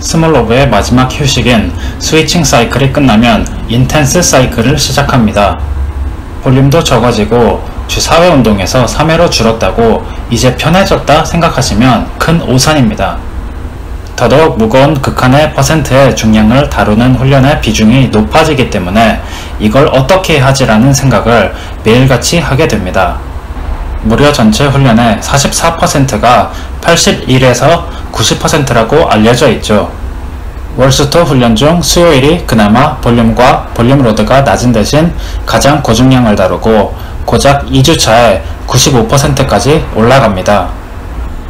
스몰로브의 마지막 휴식인 스위칭 사이클이 끝나면 인텐스 사이클을 시작합니다. 볼륨도 적어지고 주 4회 운동에서 3회로 줄었다고 이제 편해졌다 생각하시면 큰 오산입니다. 더더욱 무거운 극한의 퍼센트의 중량을 다루는 훈련의 비중이 높아지기 때문에 이걸 어떻게 하지라는 생각을 매일같이 하게 됩니다. 무려 전체 훈련의 44%가 81에서 90%라고 알려져 있죠. 월수토 훈련 중 수요일이 그나마 볼륨과 볼륨로드가 낮은 대신 가장 고중량을 다루고 고작 2주차에 95%까지 올라갑니다.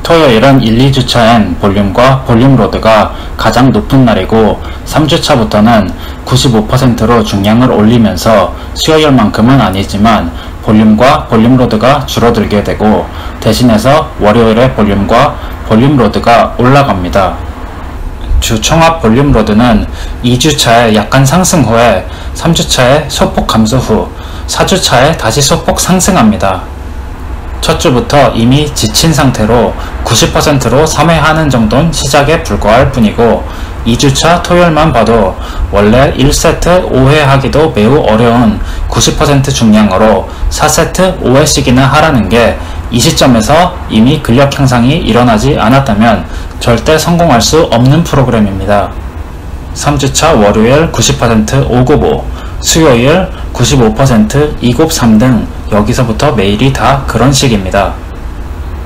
토요일은 1, 2주차엔 볼륨과 볼륨로드가 가장 높은 날이고 3주차부터는 95%로 중량을 올리면서 수요일만큼은 아니지만 볼륨과 볼륨로드가 줄어들게 되고 대신해서 월요일에 볼륨과 볼륨로드가 올라갑니다. 주 총합 볼륨로드는 2주차에 약간 상승 후에 3주차에 소폭 감소 후 4주차에 다시 소폭 상승합니다. 첫 주부터 이미 지친 상태로 90%로 3회 하는 정도는 시작에 불과할 뿐이고 2주차 토요일만 봐도 원래 1세트 5회 하기도 매우 어려운 90% 중량으로 4세트 5회씩이나 하라는 게 이 시점에서 이미 근력 향상이 일어나지 않았다면 절대 성공할 수 없는 프로그램입니다. 3주차 월요일 90% 5곱5, 수요일 95% 2곱 3등 여기서부터 매일이 다 그런 식입니다.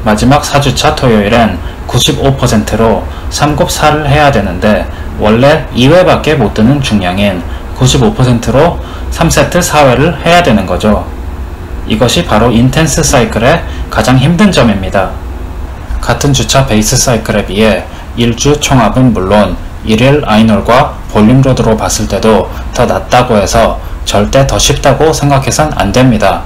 마지막 4주차 토요일엔 95%로 3곱 4를 해야 되는데 원래 2회밖에 못 드는 중량인 95%로 3세트 4회를 해야 되는 거죠. 이것이 바로 인텐스 사이클의 가장 힘든 점입니다. 같은 주차 베이스 사이클에 비해 1주 총합은 물론 1일 아이놀과 볼륨로드로 봤을 때도 더 낮다고 해서 절대 더 쉽다고 생각해선 안됩니다.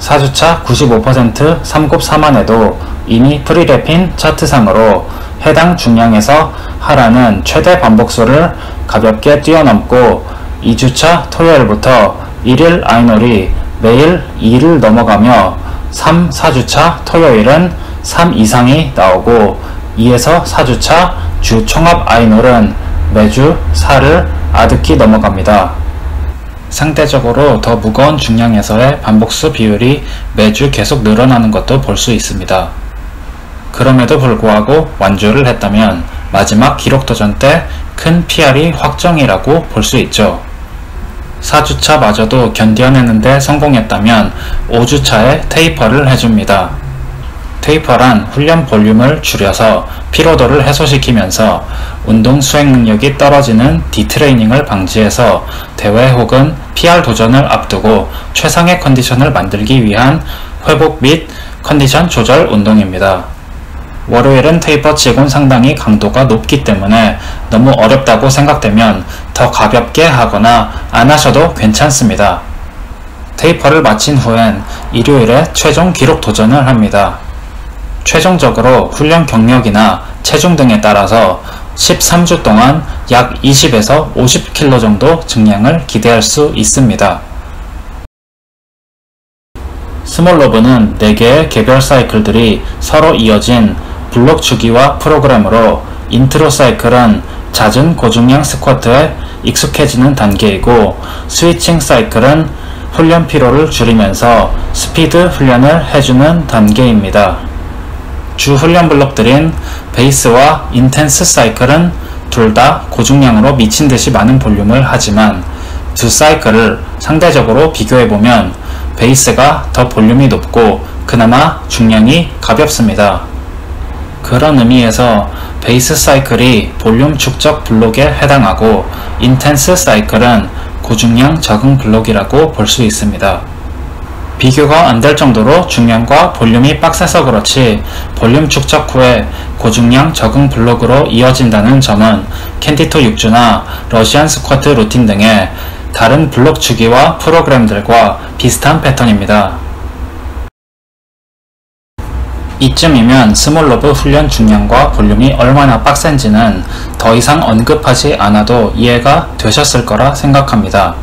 4주차 95% 3곱 4만 해도 이미 프리랩인 차트상으로 해당 중량에서 하라는 최대 반복수를 가볍게 뛰어넘고 2주차 토요일부터 1일 아이놀이 매일 2를 넘어가며 3, 4주차 토요일은 3 이상이 나오고 2에서 4주차 주 총합 아이놀은 매주 4를 아득히 넘어갑니다. 상대적으로 더 무거운 중량에서의 반복수 비율이 매주 계속 늘어나는 것도 볼 수 있습니다. 그럼에도 불구하고 완주를 했다면 마지막 기록 도전 때 큰 PR이 확정이라고 볼 수 있죠. 4주차 마저도 견뎌내는데 성공했다면 5주차에 테이퍼를 해줍니다. 테이퍼란 훈련 볼륨을 줄여서 피로도를 해소시키면서 운동 수행 능력이 떨어지는 디트레이닝을 방지해서 대회 혹은 PR 도전을 앞두고 최상의 컨디션을 만들기 위한 회복 및 컨디션 조절 운동입니다. 월요일은 테이퍼 치곤 상당히 강도가 높기 때문에 너무 어렵다고 생각되면 더 가볍게 하거나 안 하셔도 괜찮습니다. 테이퍼를 마친 후엔 일요일에 최종 기록 도전을 합니다. 최종적으로 훈련 경력이나 체중 등에 따라서 13주 동안 약 20에서 50kg 정도 증량을 기대할 수 있습니다. 스몰로브는 4개의 개별 사이클들이 서로 이어진 블록 주기와 프로그램으로 인트로 사이클은 잦은 고중량 스쿼트에 익숙해지는 단계이고 스위칭 사이클은 훈련 피로를 줄이면서 스피드 훈련을 해주는 단계입니다. 주 훈련 블록들인 베이스와 인텐스 사이클은 둘 다 고중량으로 미친듯이 많은 볼륨을 하지만 두 사이클을 상대적으로 비교해보면 베이스가 더 볼륨이 높고 그나마 중량이 가볍습니다. 그런 의미에서 베이스 사이클이 볼륨 축적 블록에 해당하고 인텐스 사이클은 고중량 적응 블록이라고 볼 수 있습니다. 비교가 안 될 정도로 중량과 볼륨이 빡세서 그렇지 볼륨 축적 후에 고중량 적응 블록으로 이어진다는 점은 캔디토 6주나 러시안 스쿼트 루틴 등의 다른 블록 주기와 프로그램들과 비슷한 패턴입니다. 이쯤이면 스몰로브 훈련 중량과 볼륨이 얼마나 빡센지는 더 이상 언급하지 않아도 이해가 되셨을 거라 생각합니다.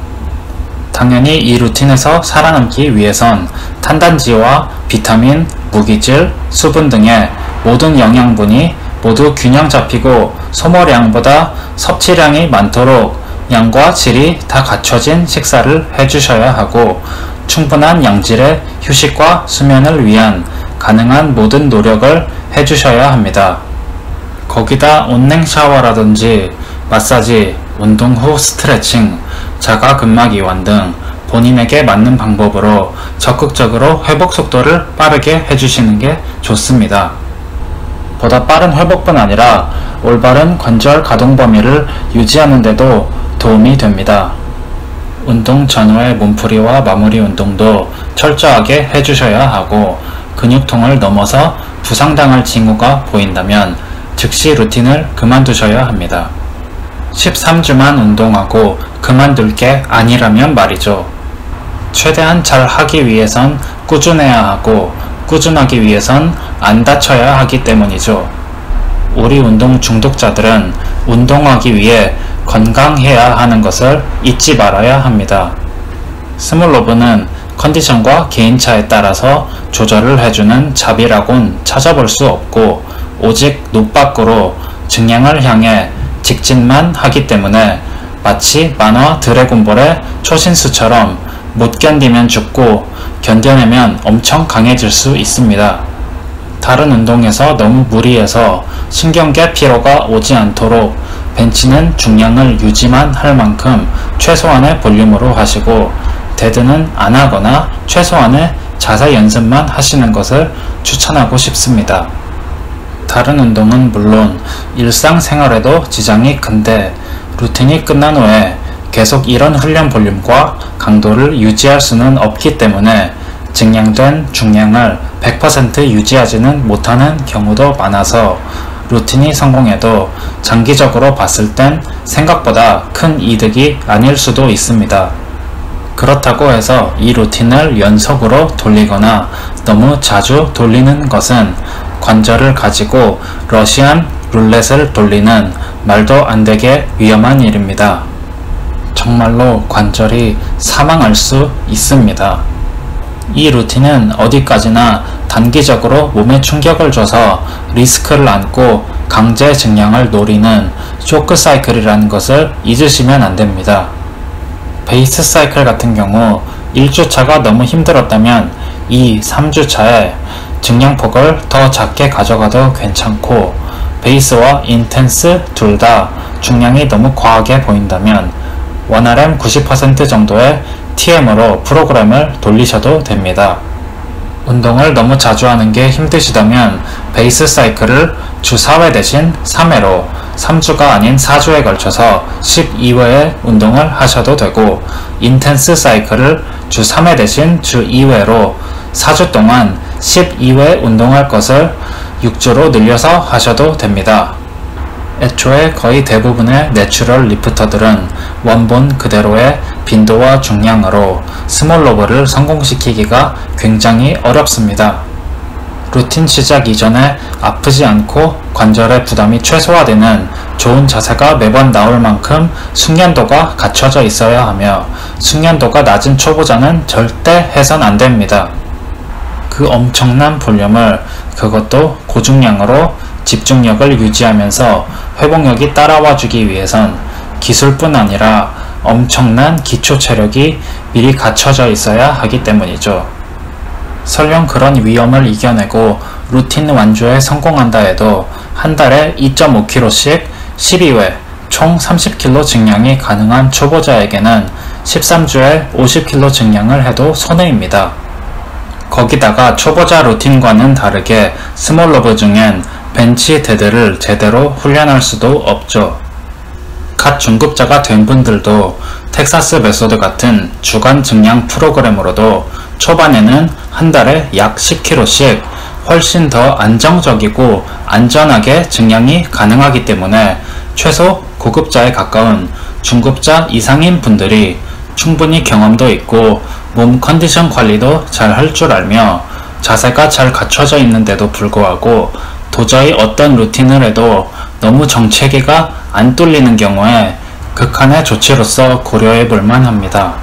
당연히 이 루틴에서 살아남기 위해선 탄단지와 비타민, 무기질, 수분 등의 모든 영양분이 모두 균형 잡히고 소모량보다 섭취량이 많도록 양과 질이 다 갖춰진 식사를 해주셔야 하고 충분한 양질의 휴식과 수면을 위한 가능한 모든 노력을 해주셔야 합니다. 거기다 온냉 샤워라든지 마사지, 운동 후 스트레칭, 자가근막 이완 등 본인에게 맞는 방법으로 적극적으로 회복 속도를 빠르게 해주시는 게 좋습니다. 보다 빠른 회복뿐 아니라 올바른 관절 가동 범위를 유지하는 데도 도움이 됩니다. 운동 전후의 몸풀이와 마무리 운동도 철저하게 해주셔야 하고 근육통을 넘어서 부상당할 징후가 보인다면 즉시 루틴을 그만두셔야 합니다. 13주만 운동하고 그만둘 게 아니라면 말이죠. 최대한 잘 하기 위해선 꾸준해야 하고 꾸준하기 위해선 안 다쳐야 하기 때문이죠. 우리 운동 중독자들은 운동하기 위해 건강해야 하는 것을 잊지 말아야 합니다. 스몰로브는 컨디션과 개인차에 따라서 조절을 해주는 잡이라곤 찾아볼 수 없고 오직 눕 밖으로 증량을 향해 직진만 하기 때문에 마치 만화 드래곤볼의 초신수처럼 못 견디면 죽고 견뎌내면 엄청 강해질 수 있습니다. 다른 운동에서 너무 무리해서 신경계 피로가 오지 않도록 벤치는 중량을 유지만 할 만큼 최소한의 볼륨으로 하시고 데드는 안 하거나 최소한의 자세 연습만 하시는 것을 추천하고 싶습니다. 다른 운동은 물론 일상생활에도 지장이 큰데 루틴이 끝난 후에 계속 이런 훈련 볼륨과 강도를 유지할 수는 없기 때문에 증량된 중량을 100% 유지하지는 못하는 경우도 많아서 루틴이 성공해도 장기적으로 봤을 땐 생각보다 큰 이득이 아닐 수도 있습니다. 그렇다고 해서 이 루틴을 연속으로 돌리거나 너무 자주 돌리는 것은 관절을 가지고 러시안 룰렛을 돌리는 말도 안 되게 위험한 일입니다. 정말로 관절이 사망할 수 있습니다. 이 루틴은 어디까지나 단기적으로 몸에 충격을 줘서 리스크를 안고 강제 증량을 노리는 쇼크 사이클이라는 것을 잊으시면 안 됩니다. 베이스 사이클 같은 경우 1주차가 너무 힘들었다면 2, 3주차에 증량폭을 더 작게 가져가도 괜찮고 베이스와 인텐스 둘 다 중량이 너무 과하게 보인다면 1RM 90% 정도의 TM으로 프로그램을 돌리셔도 됩니다. 운동을 너무 자주 하는 게 힘드시다면 베이스 사이클을 주 4회 대신 3회로 3주가 아닌 4주에 걸쳐서 12회의 운동을 하셔도 되고 인텐스 사이클을 주 3회 대신 주 2회로 4주 동안 12회 운동할 것을 6주로 늘려서 하셔도 됩니다. 애초에 거의 대부분의 내추럴 리프터들은 원본 그대로의 빈도와 중량으로 스몰로버를 성공시키기가 굉장히 어렵습니다. 루틴 시작 이전에 아프지 않고 관절의 부담이 최소화되는 좋은 자세가 매번 나올 만큼 숙련도가 갖춰져 있어야 하며 숙련도가 낮은 초보자는 절대 해선 안 됩니다. 그 엄청난 볼륨을 그것도 고중량으로 집중력을 유지하면서 회복력이 따라와 주기 위해선 기술뿐 아니라 엄청난 기초 체력이 미리 갖춰져 있어야 하기 때문이죠. 설령 그런 위험을 이겨내고 루틴 완주에 성공한다 해도 한 달에 2.5kg씩 12회 총 30kg 증량이 가능한 초보자에게는 13주에 50kg 증량을 해도 손해입니다. 거기다가 초보자 루틴과는 다르게 스몰로브 중엔 벤치 데드를 제대로 훈련할 수도 없죠. 갓 중급자가 된 분들도 텍사스 메소드 같은 주간 증량 프로그램으로도 초반에는 한 달에 약 10kg씩 훨씬 더 안정적이고 안전하게 증량이 가능하기 때문에 최소 고급자에 가까운 중급자 이상인 분들이 충분히 경험도 있고 몸 컨디션 관리도 잘 할 줄 알며 자세가 잘 갖춰져 있는데도 불구하고 도저히 어떤 루틴을 해도 너무 정체기가 안 뚫리는 경우에 극한의 조치로서 고려해 볼 만합니다.